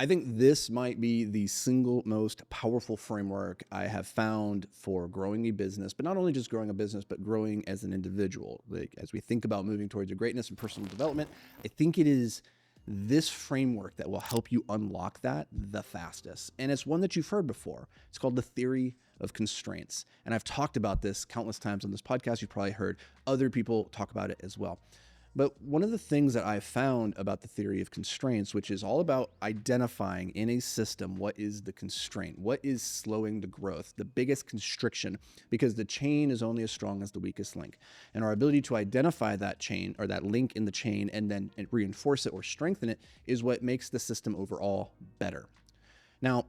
I think this might be the single most powerful framework I have found for growing a business, but not only just growing a business, but growing as an individual. Like, as we think about moving towards your greatness and personal development, I think it is this framework that will help you unlock that the fastest. And it's one that you've heard before. It's called the theory of constraints. And I've talked about this countless times on this podcast. You've probably heard other people talk about it as well. But one of the things that I've found about the theory of constraints, which is all about identifying in a system what is the constraint, what is slowing the growth, the biggest constriction, because the chain is only as strong as the weakest link. And our ability to identify that chain or that link in the chain and then reinforce it or strengthen it is what makes the system overall better. Now,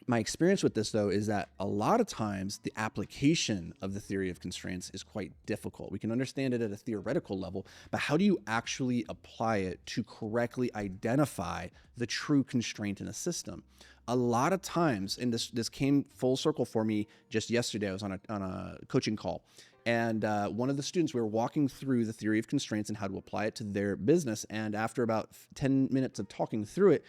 my experience with this, though, is that a lot of times the application of the theory of constraints is quite difficult. We can understand it at a theoretical level, but how do you actually apply it to correctly identify the true constraint in a system? A lot of times, and this came full circle for me just yesterday. I was on a coaching call, and one of the students, we were walking through the theory of constraints and how to apply it to their business. And after about 10 minutes of talking through it,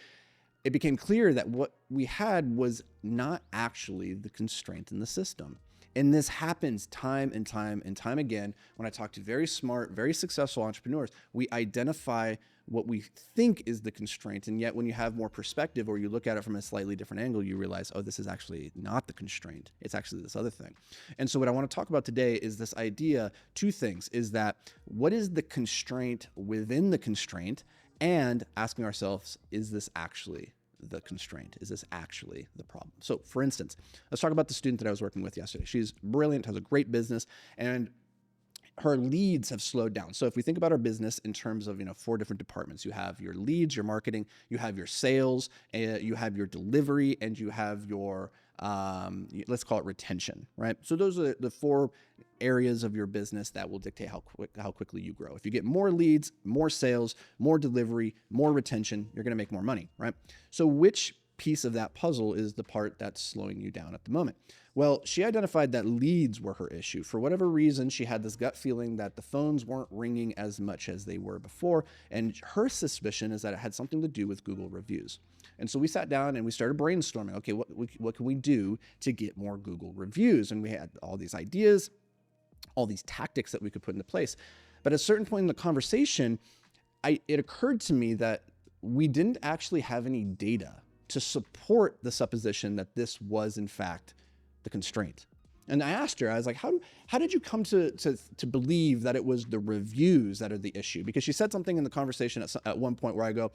it became clear that what we had was not actually the constraint in the system. And this happens time and time and time again. When I talk to very smart, very successful entrepreneurs, we identify what we think is the constraint. And yet when you have more perspective or you look at it from a slightly different angle, you realize, oh, this is actually not the constraint. It's actually this other thing. And so what I want to talk about today is this idea, two things, is that what is the constraint within the constraint? And asking ourselves, is this actually the constraint? Is this actually the problem? So for instance, let's talk about the student that I was working with yesterday. She's brilliant, has a great business, and her leads have slowed down. So if we think about our business in terms of, 4 different departments, you have your leads, your marketing, you have your sales, you have your delivery, and you have your, let's call it retention, right? So those are the 4 areas of your business that will dictate how quickly you grow. If you get more leads, more sales, more delivery, more retention, you're going to make more money, right? So which piece of that puzzle is the part that's slowing you down at the moment? Well, she identified that leads were her issue. For whatever reason, she had this gut feeling that the phones weren't ringing as much as they were before. And her suspicion is that it had something to do with Google reviews. And so we sat down and we started brainstorming, okay, what can we do to get more Google reviews? And we had all these ideas, all these tactics that we could put into place. But at a certain point in the conversation, it occurred to me that we didn't actually have any data to support the supposition that this was in fact the constraint. And I asked her, I was like, how did you come to believe that it was the reviews that are the issue? Because she said something in the conversation at one point where I go,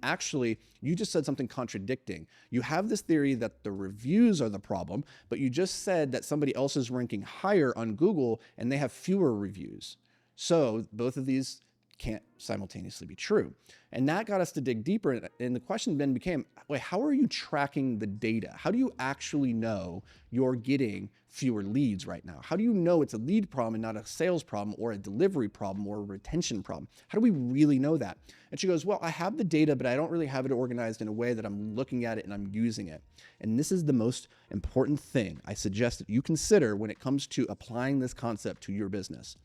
actually, you just said something contradicting. You have this theory that the reviews are the problem, but you just said that somebody else is ranking higher on Google and they have fewer reviews. So both of these can't simultaneously be true. And that got us to dig deeper. And the question then became, wait, how are you tracking the data? How do you actually know you're getting fewer leads right now? How do you know it's a lead problem and not a sales problem or a delivery problem or a retention problem? How do we really know that? And she goes, well, I have the data, but I don't really have it organized in a way that I'm looking at it and I'm using it. And this is the most important thing I suggest that you consider when it comes to applying this concept to your business.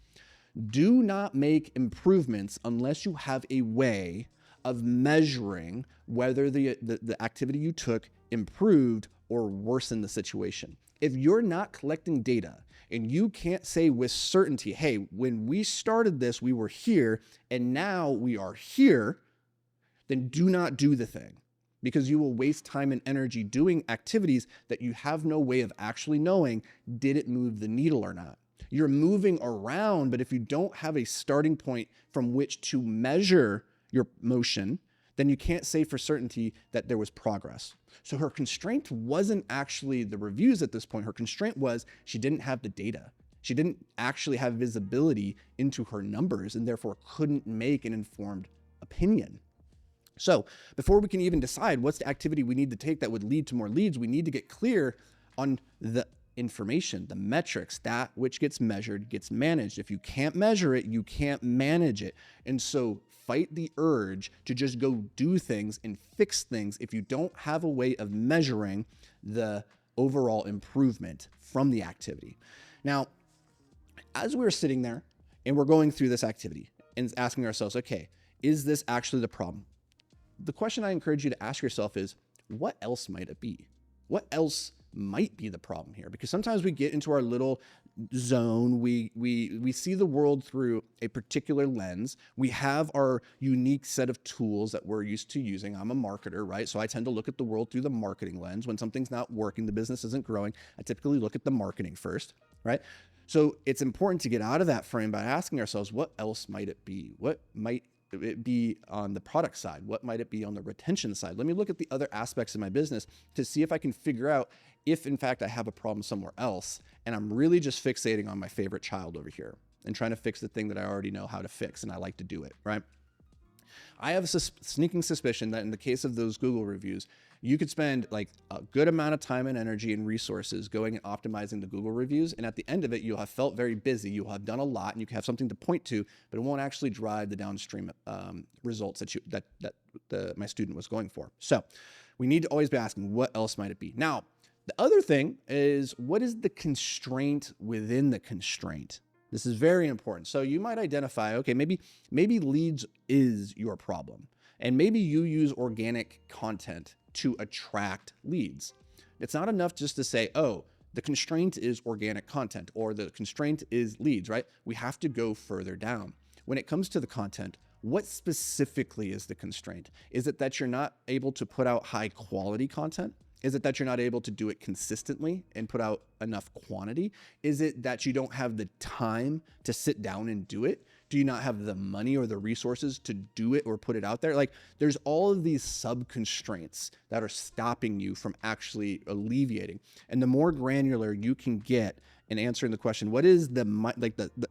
Do not make improvements unless you have a way of measuring whether the activity you took improved or worsened the situation. If you're not collecting data and you can't say with certainty, hey, when we started this, we were here and now we are here, then do not do the thing, because you will waste time and energy doing activities that you have no way of actually knowing, did it move the needle or not? You're moving around, but if you don't have a starting point from which to measure your motion, then you can't say for certainty that there was progress. So her constraint wasn't actually the reviews at this point. Her constraint was she didn't have the data. She didn't actually have visibility into her numbers and therefore couldn't make an informed opinion. So before we can even decide what's the activity we need to take that would lead to more leads, we need to get clear on the information, the metrics. That which gets measured gets managed. If you can't measure it, you can't manage it. And so fight the urge to just go do things and fix things if you don't have a way of measuring the overall improvement from the activity. Now, as we're sitting there and we're going through this activity and asking ourselves, okay, is this actually the problem? the question I encourage you to ask yourself is, what else might it be? What else might be the problem here? Because sometimes we get into our little zone. We see the world through a particular lens. We have our unique set of tools that we're used to using. I'm a marketer, right? So I tend to look at the world through the marketing lens. When something's not working, the business isn't growing, I typically look at the marketing first, right? So it's important to get out of that frame by asking ourselves, what else might it be? What might it be on the product side? What might it be on the retention side? Let me look at the other aspects of my business to see if I can figure out if in fact I have a problem somewhere else and I'm really just fixating on my favorite child over here and trying to fix the thing that I already know how to fix and I like to do it, right? I have a sneaking suspicion that in the case of those Google reviews, you could spend like a good amount of time and energy and resources going and optimizing the Google reviews. And at the end of it, you'll have felt very busy. You'll have done a lot and you can have something to point to, but it won't actually drive the downstream results that my student was going for. So we need to always be asking, what else might it be? Now, the other thing is, what is the constraint within the constraint? This is very important. So you might identify, okay, maybe leads is your problem. And maybe you use organic content to attract leads. It's not enough just to say, oh, the constraint is organic content or the constraint is leads, right? We have to go further down. When it comes to the content, what specifically is the constraint? Is it that you're not able to put out high quality content? Is it that you're not able to do it consistently and put out enough quantity? Is it that you don't have the time to sit down and do it? Do you not have the money or the resources to do it or put it out there? Like, there's all of these sub constraints that are stopping you from actually alleviating. And the more granular you can get in answering the question, what is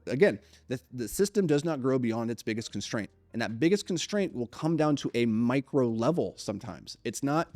again, the system does not grow beyond its biggest constraint. And that biggest constraint will come down to a micro level sometimes. It's not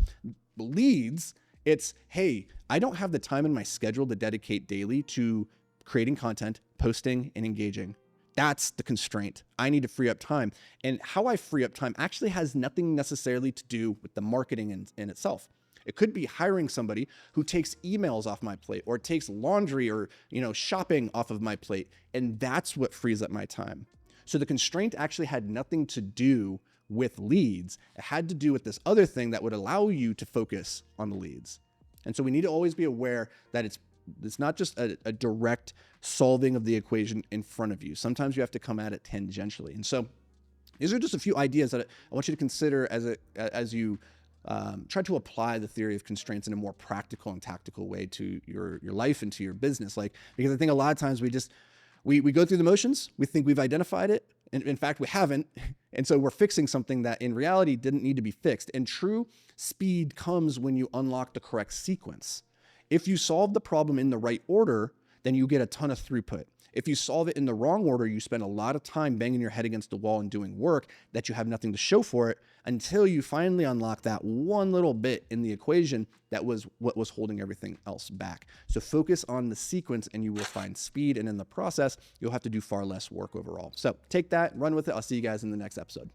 leads. It's, hey, I don't have the time in my schedule to dedicate daily to creating content, posting, and engaging. That's the constraint. I need to free up time. And how I free up time actually has nothing necessarily to do with the marketing in itself. It could be hiring somebody who takes emails off my plate or takes laundry or, shopping off of my plate. And that's what frees up my time. So the constraint actually had nothing to do with leads. It had to do with this other thing that would allow you to focus on the leads. And so we need to always be aware that it's not just a direct solving of the equation in front of you. Sometimes you have to come at it tangentially. And so these are just a few ideas that I want you to consider as you try to apply the theory of constraints in a more practical and tactical way to your life and to your business. Because I think a lot of times we go through the motions, we think we've identified it, and in fact we haven't, and so we're fixing something that in reality didn't need to be fixed. And true speed comes when you unlock the correct sequence. If you solve the problem in the right order, then you get a ton of throughput. If you solve it in the wrong order, you spend a lot of time banging your head against the wall and doing work that you have nothing to show for it until you finally unlock that one little bit in the equation that was what was holding everything else back. So focus on the sequence and you will find speed. And in the process, you'll have to do far less work overall. So take that, run with it. I'll see you guys in the next episode.